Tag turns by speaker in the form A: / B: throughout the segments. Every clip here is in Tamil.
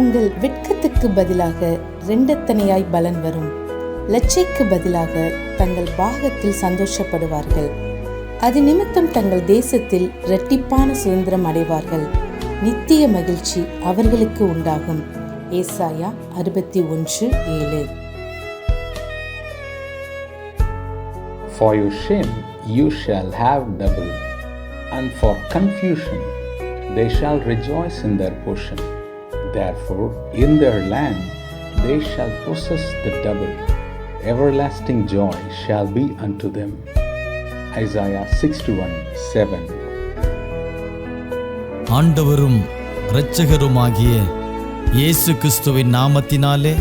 A: உங்கள் வெட்கத்துக்கு பதிலாக ரெண்டத்தனையாய் பலன் வரும். லட்சைக்கு பதிலாக தங்கள் பாகத்தில் சந்தோஷப்படுவார்கள். அது நிமித்தம் தங்கள் தேசத்தில் இரட்டிப்பான சுதந்திரம் அடைவார்கள். நித்திய மகிழ்ச்சி அவர்களுக்கு உண்டாகும். ஏசாயா 61:7.
B: For your shame you shall have double, and for confusion they shall rejoice in their portion. Therefore in their land they shall possess the double. Everlasting joy shall be unto them. Isaiah 61:7.
C: ஆண்டவரும் இரட்சகருமாகிய இயேசு கிறிஸ்துவின் நாமத்தினாலே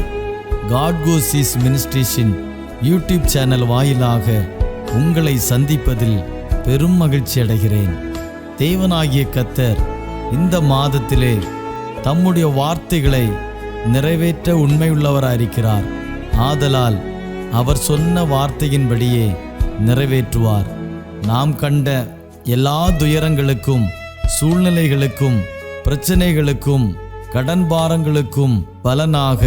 C: God goes is ministration YouTube channel வாயிலாக உங்களை சந்திப்பதில் பெரும் மகிழ்ச்சி அடைகிறேன். தேவனாகிய கர்த்தர் இந்த மாதத்திலே தம்முடைய வார்த்தைகளை நிறைவேற்ற உண்மையுள்ளவராயிருக்கிறார். ஆதலால் அவர் சொன்ன வார்த்தையின்படியே நிறைவேற்றுவார். நாம் கண்ட எல்லா துயரங்களுக்கும், சூழ்நிலைகளுக்கும், பிரச்சனைகளுக்கும், கடன் பாரங்களுக்கும் பலனாக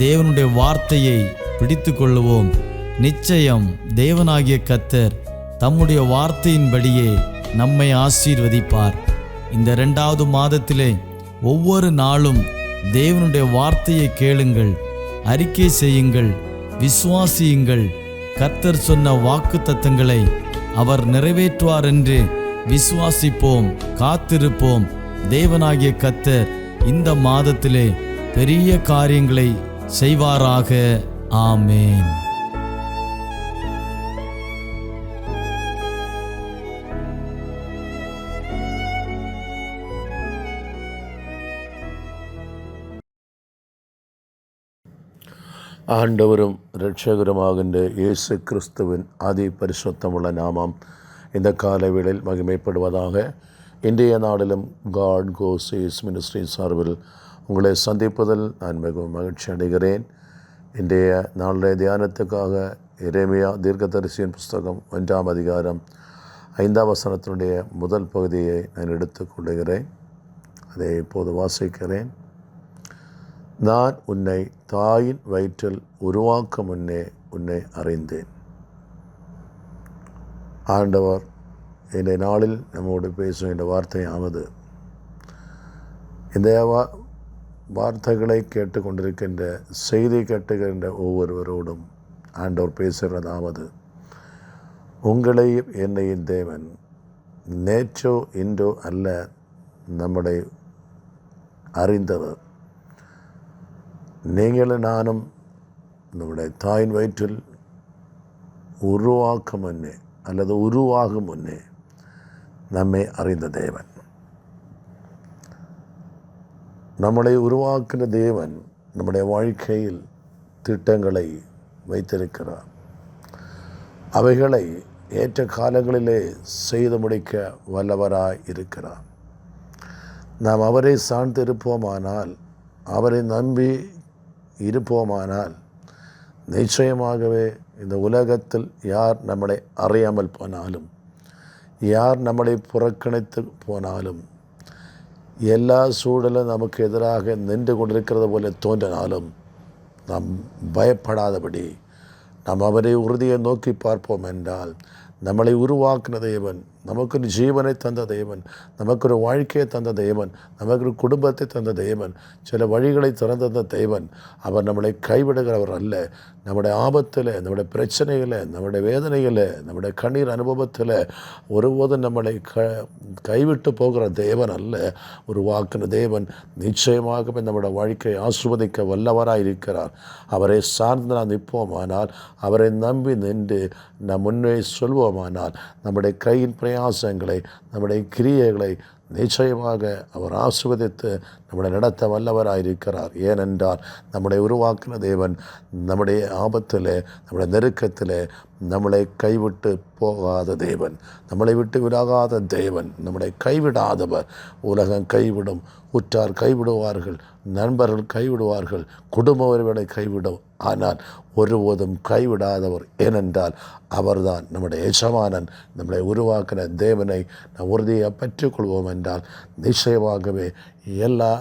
C: தேவனுடைய வார்த்தையை பிடித்து கொள்ளுவோம். நிச்சயம் தேவனாகிய கர்த்தர் தம்முடைய வார்த்தையின்படியே நம்மை ஆசீர்வதிப்பார். இந்த 2வது மாதத்திலே ஒவ்வொரு நாளும் தேவனுடைய வார்த்தையை கேளுங்கள், அறிக்கை செய்யுங்கள், விசுவாசியுங்கள். கர்த்தர் சொன்ன வாக்குத்தத்தங்களை அவர் நிறைவேற்றுவார் என்று விசுவாசிப்போம், காத்திருப்போம். தேவனாகிய கர்த்தர் இந்த மாதத்திலே பெரிய காரியங்களை செய்வாராக. ஆமேன்.
D: ஆண்டவரும் இரட்சகருமாகின்ற இயேசு கிறிஸ்துவின் அதி பரிசுத்தமுள்ள நாமம் இந்த காலவேளையில் மகிமைப்படுவதாக. இன்றைய நாளிலும் காட் கோஸ் ஈஸ் மினிஸ்ட்ரி சார்பில் உங்களை சந்திப்பதில் நான் மிகவும் மகிழ்ச்சி அடைகிறேன். இன்றைய நாளுடைய தியானத்துக்காக எரேமியா தீர்க்கதரிசியின் புஸ்தகம் 1ஆம் அதிகாரம் 5ஆம் வசனத்தினுடைய முதல் பகுதியை நான் எடுத்துக்கொள்கிறேன். அதை இப்போது வாசிக்கிறேன். நான் உன்னை தாயின் வயிற்றில் உருவாக்க முன்னே உன்னை அறிந்தேன். ஆண்டவர் இந்த நாளில் நம்மோடு பேசும் இந்த வார்த்தையாவது, இந்த வார்த்தைகளை கேட்டுக்கொண்டிருக்கின்ற, செய்தி கேட்டுகின்ற ஒவ்வொருவரோடும் ஆண்டவர் பேசுகிறதாவது, உங்களையும் என்னையும் தேவன் நேற்றோ இன்றோ அல்ல நம்மளை அறிந்தவர். நீங்களும் நானும் நம்முடைய தாயின் வயிற்றில் உருவாக்கும் முன்னே அல்லது உருவாகும் முன்னே நம்மை அறிந்த தேவன். நம்மளை உருவாக்கின தேவன் நம்முடைய வாழ்க்கையில் திட்டங்களை வைத்திருக்கிறார். அவைகளை ஏற்ற காலங்களிலே செய்து முடிக்க வல்லவராய் இருக்கிறார். நாம் அவரை சார்ந்து இருப்போமானால், அவரை நம்பி இருப்போமானால், நிச்சயமாகவே இந்த உலகத்தில் யார் நம்மளை அறியாமல் போனாலும், யார் நம்மளை புறக்கணித்து போனாலும், எல்லா சூழலும் நமக்கு எதிராக நின்று கொண்டிருக்கிறது போல தோன்றினாலும் நாம் பயப்படாதபடி நாம் அவரை உறுதியை நோக்கி பார்ப்போம் என்றால், நம்மளை உருவாக்கின தேவன், நமக்கு ஒரு ஜீவனை தந்த தேவன், நமக்கு ஒரு வாழ்க்கையை தந்த தேவன், நமக்கு ஒரு குடும்பத்தை தந்த தேவன், சில வழிகளை திறந்த தேவன். அவர் நம்மளை கைவிடுகிறவர் அல்ல. நம்முடைய ஆபத்தில், நம்முடைய பிரச்சனையில், நம்முடைய வேதனையில், நம்முடைய கண்ணீர் அனுபவத்தில் ஒருபோதும் நம்மளை கைவிட்டு போகிற தேவன் அல்ல. உருவாக்கின தேவன் நிச்சயமாகவே நம்முடைய வாழ்க்கையை ஆசீர்வதிக்க வல்லவராக இருக்கிறார். அவரை சார்ந்து நாம் நிற்போமானால், அவரை நம்பி நின்று நாம் முன்னே சொல்வோமானால், நம்முடைய கையின் பிரயாசங்களை, நம்முடைய கிரியைகளை நிச்சயமாக அவர் ஆசீர்வதித்து நம்முடைய நடத்த வல்லவராயிருக்கிறார். ஏனென்றால் நம்முடைய உருவாக்கின தேவன் நம்முடைய ஆபத்தில், நம்முடைய நெருக்கத்தில் நம்மளை கைவிட்டு போகாத தேவன், நம்மளை விட்டு விலகாத தேவன், நம்மளை கைவிடாதவர். உலகம் கைவிடும், உற்றார் கைவிடுவார்கள், நண்பர்கள் கைவிடுவார்கள், குடும்ப உறவினரை கைவிடும். ஆனால் ஒருபோதும் கைவிடாதவர். ஏனென்றால் அவர்தான் நம்முடைய எஜமானன். நம்மளை உருவாக்கின தேவனை நாம் உறுதியாக பற்றிக்கொள்வோம் என்றால் நிச்சயமாகவே எல்லா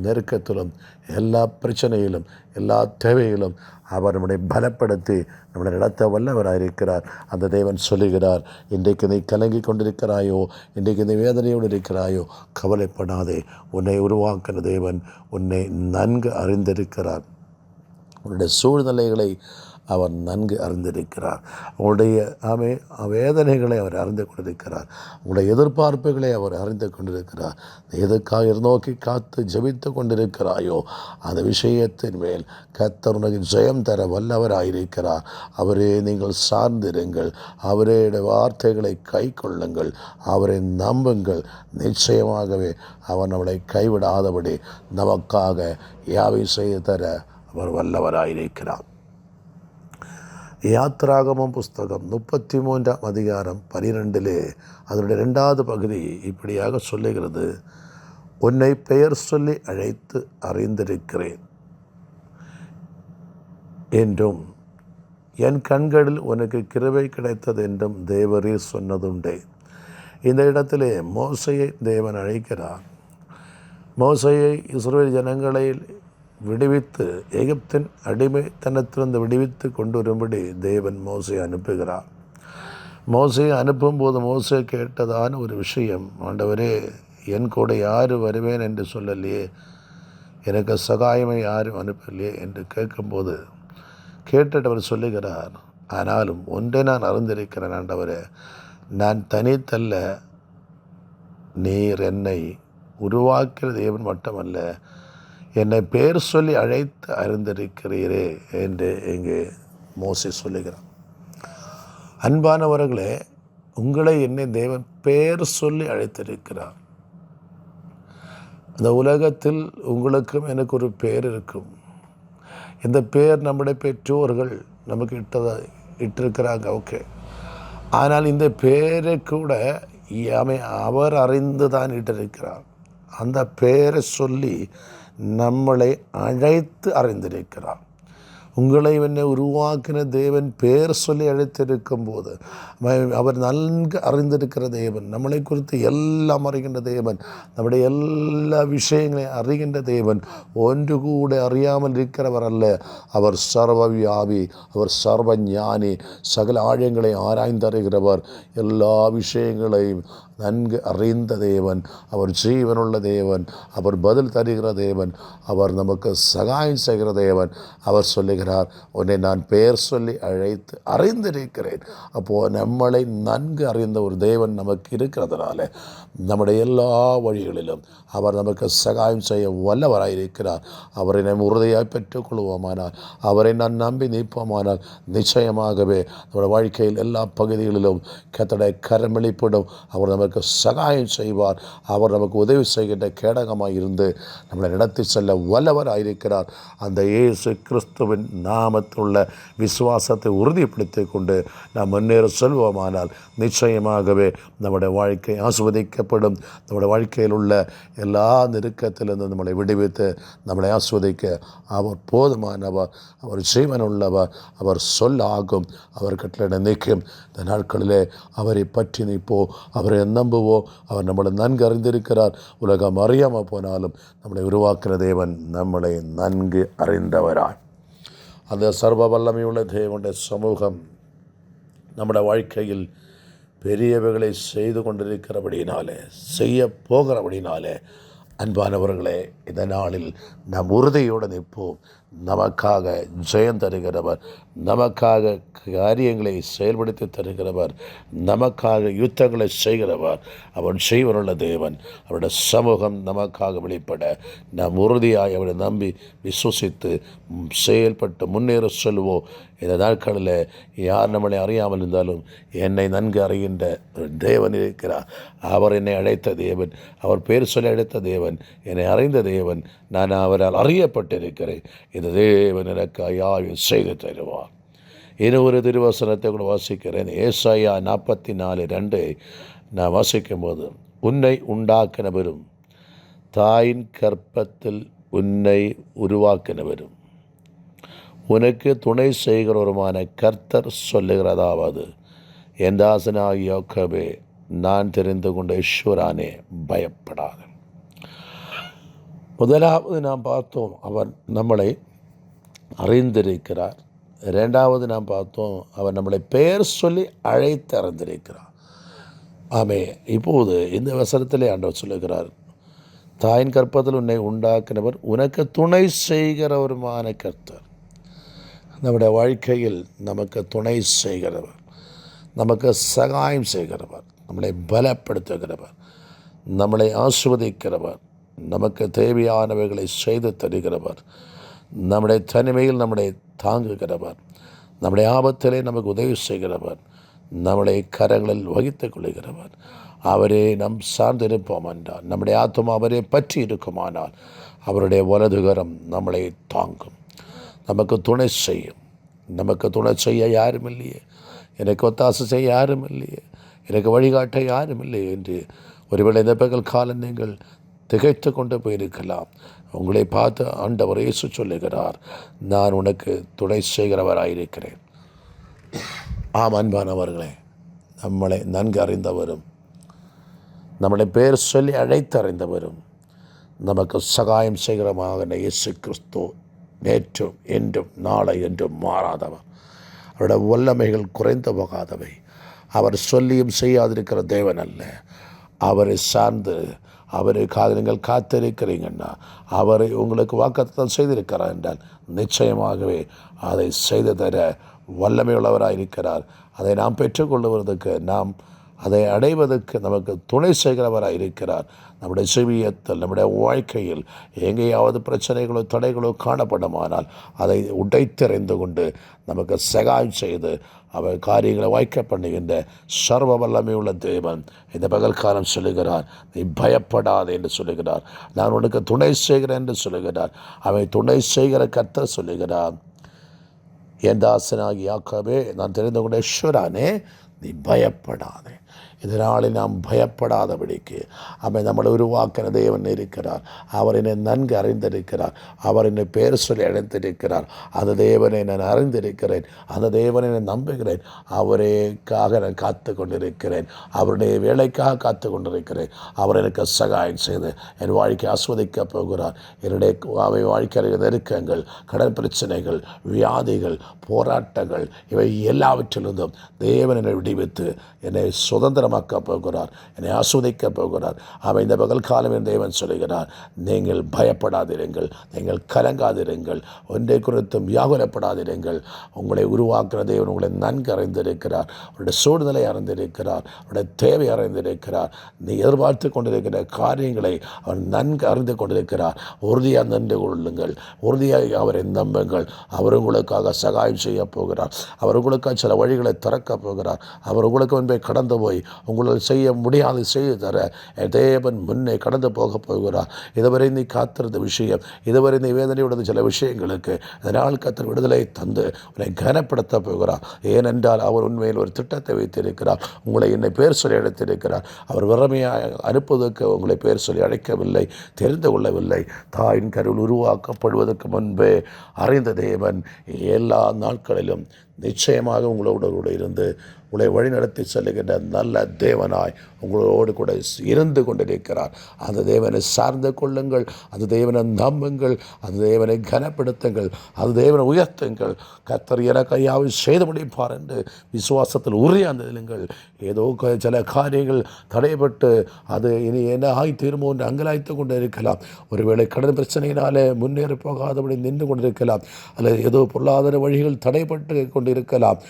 D: நெருக்கத்திலும் எல்லா பிரச்சனையிலும் எல்லா தேவையிலும் அவர் நம்மை பலப்படுத்தி நம்மளை நடத்த வல்லவராயிருக்கிறார். அந்த தேவன் சொல்லுகிறார், இன்றைக்கு நீ கலங்கி கொண்டிருக்கிறாயோ, இன்றைக்கு நீ வேதனையோடு இருக்கிறாயோ, கவலைப்படாதே. உன்னை உருவாக்கிற தேவன் உன்னை நன்கு அறிந்திருக்கிறார். உன்னுடைய சூழ்நிலைகளை அவர் நன்கு அறிந்திருக்கிறார். உங்களுடைய வேதனைகளை அவர் அறிந்து கொண்டிருக்கிறார். உங்களுடைய எதிர்பார்ப்புகளை அவர் அறிந்து கொண்டிருக்கிறார். எதுக்காக நோக்கி காத்து ஜெபித்து கொண்டிருக்கிறாயோ அந்த விஷயத்தின் மேல் கர்த்தர் உனக்கு ஜெயம் தர வல்லவராயிருக்கிறார். அவரே நீங்கள் சார்ந்திருங்கள். அவருடைய வார்த்தைகளை கை கொள்ளுங்கள். அவரை நம்புங்கள். நிச்சயமாகவே அவர் நம்மளை கைவிடாதபடி நமக்காக யாவை செய்து தர அவர் வல்லவராயிருக்கிறார். யாத்ராகமம் புஸ்தகம் 33ஆம் அதிகாரம் 12 அதனுடைய 2வது பகுதி இப்படியாக சொல்லுகிறது, உன்னை பெயர் சொல்லி அழைத்து அறிந்திருக்கிறேன் என்றும் என் கண்களில் உனக்கு கிருபை கிடைத்தது என்றும் தேவரீர் சொன்னதுண்டே. இந்த இடத்திலே மோசையை தேவன் அழைக்கிறார். மோசையை இஸ்ரவேல் ஜனங்களை விடுவித்து எகிப்தின் அடிமைத்தனத்திலிருந்து விடுவித்து கொண்டு வரும்படி தேவன் மோசையை அனுப்புகிறார். மோசையை அனுப்பும்போது மோசை கேட்டதான ஒரு விஷயம், ஆண்டவரே என் கூட யார் வருவேன் என்று சொல்லலையே, எனக்கு சகாயமை யாரும் அனுப்பலையே என்று கேட்கும்போது கேட்டவர் சொல்லுகிறார், ஆனாலும் ஒன்றை நான் அறிந்திருக்கிறேன் ஆண்டவரே, நான் தனித்தல்ல, நீர் என்னை உருவாக்கிற தேவன் மட்டுமல்ல, என்னை பேர் சொல்லி அழைத்து அறிந்திருக்கிறீரே என்று இங்கே மோசே சொல்லுகிறார். அன்பானவர்களே, உங்களை என்னை தேவன் பேர் சொல்லி அழைத்திருக்கிறார். அந்த உலகத்தில் உங்களுக்கும் எனக்கு ஒரு பேர் இருக்கும். இந்த பேர் நம்முடைய பெற்றோர்கள் நமக்கு இட்டிருக்கிறாங்க, ஓகே. ஆனால் இந்த பேரை கூட அவர் அறிந்து தான் இட்டிருக்கிறார். அந்த பேரை சொல்லி நம்மளை அழைத்து அறிந்திருக்கிறார். உங்களை என்னை உருவாக்கின தேவன் பேர் சொல்லி அழைத்திருக்கும் போது அவர் நன்கு அறிந்திருக்கிற தேவன், நம்மளை குறித்து எல்லாம் அறிகின்ற தேவன், நம்முடைய எல்லா விஷயங்களையும் அறிகின்ற தேவன், ஒன்று கூட அறியாமல் இருக்கிறவர் அல்ல. அவர் சர்வ வியாபி, அவர் சர்வ ஞானி, சகல ஆழங்களை ஆராய்ந்தறிகிறவர், எல்லா விஷயங்களையும் நன்கு அறிந்த தேவன், அவர் ஜீவனுள்ள தேவன், அவர் பதில் தருகிற தேவன், அவர் நமக்கு சகாயம் செய்கிற தேவன். அவர் சொல்லுகிறார், உன்னை நான் பெயர் சொல்லி அழைத்து அறிந்திருக்கிறேன். அப்போது நம்மளை நன்கு அறிந்த ஒரு தேவன் நமக்கு இருக்கிறதுனால நம்முடைய எல்லா வழிகளிலும் அவர் நமக்கு சகாயம் செய்ய வல்லவராயிருக்கிறார். அவரை நாம் உறுதியாய் பெற்றுக்கொள்வோமானால், அவரை நான் நம்பி நிற்போமானால், நிச்சயமாகவே நம்முடைய வாழ்க்கையில் எல்லா பகுதிகளிலும் கர்த்தருடைய கரம் வெளிப்படும். அவர் நமக்கு சகாயம் செய்வார். அவர் நமக்கு உதவி செய்கின்ற கேடகமாக இருந்து நம்மளை நடத்தி செல்ல வல்லவராயிருக்கிறார். அந்த இயேசு கிறிஸ்துவின் நாமத்திலுள்ள விசுவாசத்தை உறுதிப்படுத்தி கொண்டு நாம் முன்னேற செல்வோமானால் நிச்சயமாகவே நம்முடைய வாழ்க்கை ஆஸ்வதிக்கப்படும். நம்முடைய வாழ்க்கையில் உள்ள எல்லா நெருக்கத்திலிருந்து நம்மளை விடுவித்து நம்மளை ஆஸ்வதிக்க அவர் போதுமானவர், அவர் ஜீவனுள்ளவர், அவர் சொல்லாகும், அவர் கட்டளை நிற்கும். இந்த நாட்களிலே அவரை பற்றி நிற்போ, அவரை நம்புவோம். அவர் நம்மளை நன்கு அறிந்திருக்கிறார். உலகம் அறியாமல் போனாலும் நம்மளை உருவாக்குற தேவன் நம்மளை நன்கு அறிந்தவராய். அந்த சர்வ வல்லமையுள்ள தேவனுடைய சமூகம் நம்முடைய வாழ்க்கையில் பெரியவைகளை செய்து கொண்டிருக்கிறபடினாலே, செய்ய போகிறபடினாலே, அன்பானவர்களே, இந்த நாளில் நாம் உறுதியோடு நிற்போம். நமக்காக ஜெயம் தருகிறவர், நமக்காக காரியங்களை செயல்படுத்தி தருகிறவர், நமக்காக யுத்தங்களை செய்கிறவர், அவன் ஜீவனுள்ள தேவன். அவருடைய சமூகம் நமக்காக வெளிப்பட நாம் உறுதியாய் அவரை நம்பி விசுவசித்து செயல்பட்டு முன்னேற சொல்லுவோம். இந்த நாட்களில் யார் நம்மளை அறியாமல் இருந்தாலும் என்னை நன்கு அறிகின்ற தேவன் இருக்கிறார். அவர் என்னை அழைத்த தேவன், அவர் பேர் சொல்லி அழைத்த தேவன், என்னை அறிந்த தேவன், நான் அவரால் அறியப்பட்டிருக்கிறேன். இந்த தேவன் எனக்கு யாவையும் செய்து தருவார். இன்னும் ஒரு திருவசனத்தை கூட வாசிக்கிறேன். ஏசாயா 44:2 நான் வாசிக்கும்போது, உன்னை உண்டாக்கினவரும் தாயின் கற்பத்தில் உன்னை உருவாக்கினவரும் உனக்கு துணை செய்கிறவருமான கர்த்தர் சொல்லுகிறதாவது, என் தாசனாகிய யாக்கோபே, நான் தெரிந்து கொண்ட ஈஸ்வரானே, பயப்படாது. முதலாவது நாம் பார்த்தோம், அவர் நம்மளை அறிந்திருக்கிறார். இரண்டாவது நாம் பார்த்தோம், அவர் நம்மளை பெயர் சொல்லி அழைத்து அறிந்திருக்கிறார். ஆமே. இப்போது இந்த வசனத்திலே ஆண்டவர் சொல்லுகிறார், தாயின் கற்பத்தில் உன்னை உண்டாக்கினவர் உனக்கு துணை செய்கிறவருமான கர்த்தர். நம்முடைய வாழ்க்கையில் நமக்கு துணை செய்கிறவர், நமக்கு சகாயம் செய்கிறவர், நம்மளை பலப்படுத்துகிறவர், நம்மளை ஆசீர்வதிக்கிறவர், நமக்கு தேவையானவைகளை செய்து தருகிறவர், நம்முடைய தனிமையில் நம்மளை தாங்குகிறவர், நம்முடைய ஆபத்திலே நமக்கு உதவி செய்கிறவர், நம்மளை கரங்களில் வகித்துக் கொள்கிறவர். அவரே நம் சார்ந்திருப்போம் என்றால், நம்முடைய ஆத்மா அவரே பற்றி இருக்குமானால் அவருடைய வலதுகரம் நம்மளை தாங்கும், நமக்கு துணை செய்யும். நமக்கு துணை செய்ய யாரும் இல்லையே, எனக்கு ஒத்தாசை செய்ய யாரும் இல்லையே, எனக்கு வழிகாட்ட யாரும் இல்லையே என்று ஒருவேளை இந்த பகல் காலம் நீங்கள் திகைத்து கொண்டு போயிருக்கலாம். உங்களை பார்த்து ஆண்டவர் இயேசு சொல்லுகிறார், நான் உனக்கு துணை செய்கிறவராயிருக்கிறேன். ஆம் அன்பானவர்களே, நம்மளை நன்கு அறிந்தவரும் நம்மளை பேர் சொல்லி அழைத்து அறிந்தவரும் நமக்கு சகாயம் செய்கிறமாக இயேசு கிறிஸ்து நேற்றும் என்றும் நாளை என்றும் மாறாதவர். அவருடைய வல்லமைகள் குறைந்து போகாதவை. அவர் சொல்லியும் செய்யாதிருக்கிற தேவன் அல்ல. அவரை சார்ந்து அவருக்காக நீங்கள் காத்திருக்கிறீங்கன்னா, அவரை உங்களுக்கு வாக்குத்தத்தம் செய்திருக்கிறார் என்றால் நிச்சயமாகவே அதை செய்து தர வல்லமையுள்ளவராக இருக்கிறார். அதை நாம் பெற்றுக்கொள்வதற்கு, நாம் அதை அடைவதற்கு நமக்கு துணை செய்கிறவராக இருக்கிறார். நம்முடைய செவியத்தில், நம்முடைய வாழ்க்கையில் எங்கேயாவது பிரச்சனைகளோ தடைகளோ காணப்படுமானால் அதை உடைத்தெறிந்து கொண்டு நமக்கு சகாயம் செய்து அவர் காரியங்களை வாய்க்க பண்ணுகின்ற சர்வ வல்லமை உள்ள தேவன் இந்த பகல்காலம் சொல்லுகிறார், நீ பயப்படாது என்று சொல்லுகிறார். நான் உனக்கு துணை செய்கிறேன் என்று சொல்லுகிறார். அவன் துணை செய்கிற கர்த்தர் சொல்லுகிறார், என் தாசனாகி யாக்கோபே, நான் தெரிந்து கொண்ட ஈஸ்வரனே, நீ பயப்படாதே. இதனாலே நாம் பயப்படாதபடிக்கு அவன் நம்மளை உருவாக்கின தேவன் இருக்கிறார். அவர் என்னை நன்கு அறிந்திருக்கிறார். அவர் என்னை பேர் சொல்லி அழைத்திருக்கிறார். அந்த தேவனை நான் அறிந்திருக்கிறேன். அந்த தேவனை நான் நம்புகிறேன். அவருக்காக நான் காத்து கொண்டிருக்கிறேன். அவருடைய வேலைக்காக காத்து கொண்டிருக்கிறேன். அவர் எனக்கு சகாயம் செய்து என் வாழ்க்கை ஆஸ்வதிக்க போகிறார். என்னுடைய அவை வாழ்க்கையில் நெருக்கங்கள், கடன் பிரச்சனைகள், வியாதிகள், போராட்டங்கள், இவை எல்லாவற்றிலிருந்தும் தேவன் என்னை விடுவித்து என்னை சுதந்திரமாக்க போகிறார். என்னை ஆஸ்வதிக்க போகிறார். அவன் இந்த பகல் காலம் என் தேவன் சொல்லுகிறார், நீங்கள் பயப்படாதிருங்கள், நீங்கள் கலங்காதிருங்கள், ஒன்றை குறித்தும் வியாகுலப்படாதிருங்கள். உங்களை உருவாக்குற தேவன் உங்களை நன்கு அறிந்திருக்கிறார். அவருடைய சூழ்நிலை அறிந்திருக்கிறார். அவருடைய தேவை அறிந்திருக்கிறார். நீ எதிர்பார்த்து கொண்டிருக்கிற காரியங்களை அவர் நன்கு அறிந்து கொண்டிருக்கிறார். உறுதியாக நின்று கொள்ளுங்கள். உறுதியாக அவரை நம்புங்கள். அவர் உங்களுக்காக சகாயம் செய்ய போகிறார். அவர் உங்களுக்காக சில வழிகளை திறக்க போகிறார். அவர் உங்களுக்கு முன்பே கடந்து போய் உங்களால் செய்ய முடியாது செய்து தர தேவன் முன்னே கடந்து போக போகிறார். இதுவரை நீ காத்திருந்த விஷயம், இதுவரை நீ வேதனையுடைய சில விஷயங்களுக்கு இதனால் கர்த்தர் விடுதலை தந்து உன்னை கனப்படுத்த போகிறார். ஏனென்றால் அவர் உண்மையில் ஒரு திட்டத்தை வைத்திருக்கிறார். உங்களை என்னை பேர் சொல்லி அழைத்திருக்கிறார். அவர் வறுமையாக அனுப்புவதற்கு உங்களை பேர் சொல்லி அழைக்கவில்லை, தெரிந்து கொள்ளவில்லை. தாயின் கருவில் உருவாக்கப்படுவதற்கு முன்பே அறிந்த தேவன் எல்லா நாட்களிலும் நிச்சயமாக உங்களோடு கூட இருந்து உங்களை வழிநடத்தி செல்லுகின்ற நல்ல தேவனாய் உங்களோடு கூட இருந்து கொண்டிருக்கிறார். அந்த தேவனை சார்ந்து கொள்ளுங்கள். அந்த தேவனை நம்புங்கள். அந்த தேவனை கனப்படுத்துங்கள். அந்த தேவனை உயர்த்துங்கள். கர்த்தர் எனக்கு யாவை செய்து முடிப்பார் என்று விசுவாசத்தில் உறுதியாந்திருங்கள். ஏதோ சில காரியங்கள் தடைப்பட்டு அது இனி என்ன ஆகி தீர்மோ என்று அங்கலாய்த்து கொண்டு இருக்கலாம். ஒருவேளை கடன் பிரச்சனையினாலே முன்னேறி போகாதபடி நின்று கொண்டிருக்கலாம். அல்லது ஏதோ பொருளாதார வழிகள் தடைப்பட்டு கொண்டிருக்கலாம்.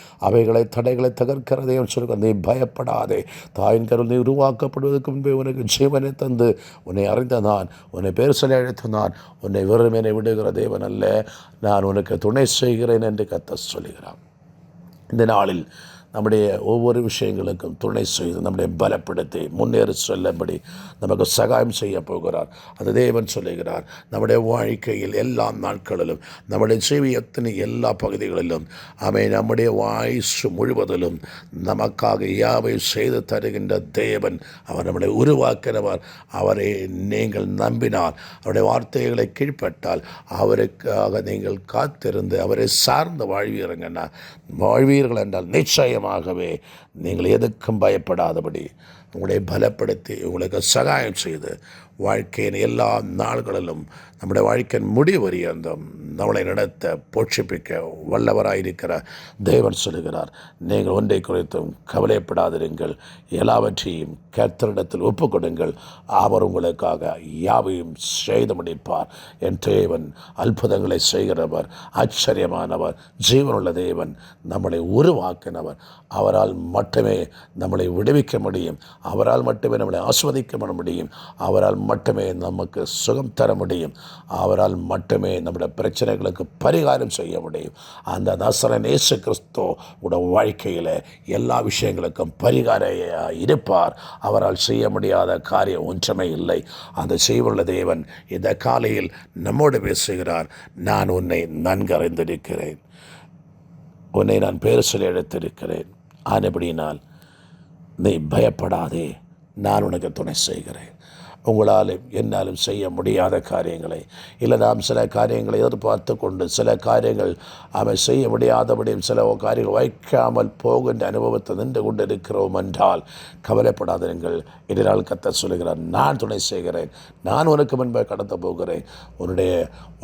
D: தடைகளை தகர்க்கிறதையும் சொல்லுங்கள். நீ பயப்படாதே. தாயின் கருவில் நீ உருவாக்கப்படுவதற்கு முன்பே உனக்கு ஜீவனை தந்து உன்னை அறிந்த நான், உன்னை பேர் சொல்லி அழைத்த நான், உன்னை வெறுமனை விடுகிற தேவன் அல்ல, நான் உனக்கு துணை செய்கிறேன் என்று கர்த்தர் சொல்லுகிறான். இந்த நாளில் நம்முடைய ஒவ்வொரு விஷயங்களுக்கும் துணை செய்து நம்முடைய பலப்படுத்தி முன்னேறி செல்லும்படி நமக்கு சகாயம் செய்ய போகிறார். அந்த தேவன் சொல்லுகிறார், நம்முடைய வாழ்க்கையில் எல்லா நாட்களிலும், நம்முடைய ஜீவியத்தின் எல்லா பகுதிகளிலும், நம்முடைய ஆயுசு முழுவதிலும் நமக்காக யாவை செய்து தருகின்ற தேவன். அவர் நம்மளை உருவாக்கிறவர். அவரை நீங்கள் நம்பினால், அவருடைய வார்த்தைகளை கீழ்ப்பட்டால், அவருக்காக நீங்கள் காத்திருந்து அவரை சார்ந்து வாழ்வீர்கள் என்றால் நிச்சயமாகவே நீங்கள் எதுக்கும் பயப்படாதபடி உங்களை பலப்படுத்தி உங்களுக்கு சகாயம் செய்து வாழ்க்கையின் எல்லா நாள்களிலும் நம்முடைய வாழ்க்கையின் முடிவு பரியந்தம் நம்மளை நடத்த போஷிப்பிக்க வல்லவராயிருக்கிற தேவன் சொல்லுகிறார், நீங்கள் ஒன்றை குறித்தும் கவலைப்படாதிருங்கள், எல்லாவற்றையும் கர்த்தரிடத்தில் ஒப்புக் கொடுங்கள், அவர் உங்களுக்காக யாவையும் செய்து முடிப்பார். என் தேவன் அற்புதங்களை செய்கிறவர், ஆச்சரியமானவர், ஜீவனுள்ள தேவன், நம்மளை உருவாக்கினவர். அவரால் மட்டுமே நம்மளை விடுவிக்க முடியும், அவரால் மட்டுமே நம்மளை ஆஸ்வதிக்க முடியும், அவரால் மட்டுமே நமக்கு சுகம் தர முடியும், அவரால் மட்டுமே நம்முடைய பிரச்சனைகளுக்கு பரிகாரம் செய்ய முடியும். அந்த நசரேயன் இயேசு கிறிஸ்து உடைய வாழ்க்கையில் எல்லா விஷயங்களுக்கும் பரிகாரம் இருப்பார். அவரால் செய்ய முடியாத காரியம் ஒன்றுமே இல்லை. அந்த செய்வuள்ள தேவன் இந்த காலையில் நம்மோடு பேசுகிறார். நான் உன்னை நன்கு அறிந்திருக்கிறேன், உன்னை நான் பேர் சொல்லி அழைத்திருக்கிறேன். ஆனபடியினால் நீ பயப்படாதே, நான் உனக்கு துணை செய்கிறேன். உங்களாலும் என்னாலும் செய்ய முடியாத காரியங்களை, இல்லை நாம் சில காரியங்களை எதிர்பார்த்து கொண்டு சில காரியங்கள் அவை செய்ய முடியாதபடியும் சில காரியங்கள் வைக்காமல் போகின்ற அனுபவத்தை நின்று கொண்டு இருக்கிறோம் என்றால் கவலைப்படாதீர்கள். இதனால் கர்த்தர் சொல்லுகிறார், நான் துணை செய்கிறேன், நான் உனக்கு முன்பே கடந்து போகிறேன், உன்னுடைய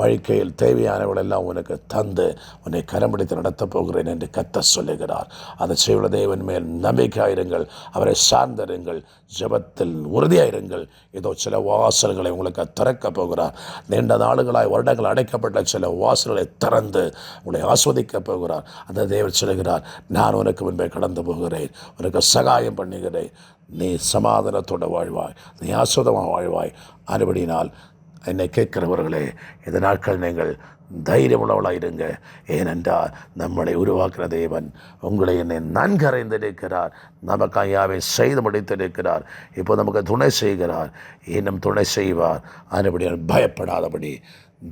D: வாழ்க்கையில் தேவையானவளெல்லாம் உனக்கு தந்து உன்னை கரம்பிடித்து நடத்தப் போகிறேன் என்று கர்த்தர் சொல்லுகிறார். அதை செய்வ தேவன் மேல் நம்பிக்கையாயிருங்கள், அவரை சார்ந்திருங்கள், ஜெபத்தில் உறுதியாயிருங்கள். இதோ சில வாசல்களை உங்களுக்கு திறக்க போகிறார். நீண்ட நாடுகளாய் வருடங்கள் அடைக்கப்பட்ட சில வாசல்களை திறந்து உங்களை ஆஸ்வதிக்க போகிறார். அந்த தேவன் சொல்லுகிறார், நான் உனக்கு முன்பே கடந்து போகிறேன், உனக்கு சகாயம் பண்ணுகிறேன், நீ சமாதானத்தோடு வாழ்வாய், நீ ஆஸ்வதமாக வாழ்வாய். அதுபடினால் என்னை கேட்கிறவர்களே, இந்த நாட்கள் நீங்கள் தைரியமுள்ளவளாக இருங்க. ஏனென்றால் நம்மளை உருவாக்குற தேவன் உங்களை என்னை நன்கு அறிந்திருக்கிறார், நமக்கு யாவை செய்து முடித்திருக்கிறார், இப்போ நமக்கு துணை செய்கிறார், இன்னும் துணை செய்வார். அதுபடியால் பயப்படாதபடி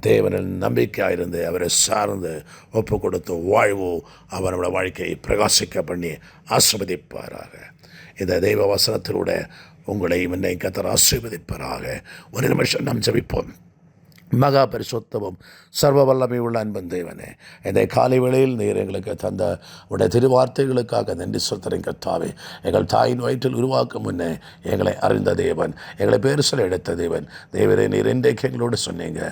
D: தேவனின் நம்பிக்கையாயிருந்து அவரை சார்ந்து ஒப்பு கொடுத்து வாழ்வோ, அவரோட வாழ்க்கையை பிரகாசிக்க பண்ணி ஆசீர்வதிப்பாராக. இந்த தெய்வ வசனத்திலூட உங்களை என்னை கர்த்தர் ஆசீர்வதிப்பாராக. ஒரு நிமிஷம் நாம் ஜெபிப்போம். மகா பரிசுத்தமும் சர்வ வல்லமை உள்ள அன்பன் தேவனே, இந்த காலை வேளையில் நீர் எங்களுக்கு தந்த உடைய திருவார்த்தைகளுக்காக நன்றி சொல்கிறேன் கர்த்தாவே. எங்கள் தாயின் வயிற்றில் உருவாக்கும் முன்னே எங்களை அறிந்த தேவன், எங்களை பேர் சொல்ல எடுத்த தேவன். தேவரே, நீர் இன்றைக்கு எங்களோடு சொன்னீங்க,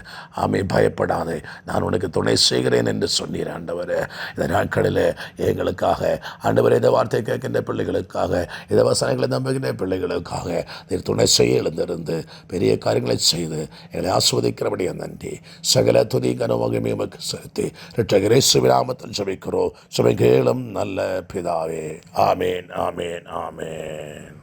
D: ஆமே பயப்படாதே, நான் உனக்கு துணை செய்கிறேன் என்று சொன்னீர். ஆண்டவரே, இந்த நாட்களில் எங்களுக்காக ஆண்டவரே, இந்த வார்த்தை கேட்கின்ற பிள்ளைகளுக்காக, இந்த வசனங்களை நம்புகின்ற பிள்ளைகளுக்காக நீர் துணை செய்ய எழுந்திருந்து பெரிய காரியங்களை செய்து எங்களை ஆஸ்வதிக்கிறபடி நன்றி. சகல துதி கனமகிமை உமக்கு செலுத்தி இரட்சகர் இயேசுவின் நாமத்தில் ஜெபிக்கிறோம். ஜெபம் கேளும் நல்ல பிதாவே. ஆமேன், ஆமேன், ஆமேன்.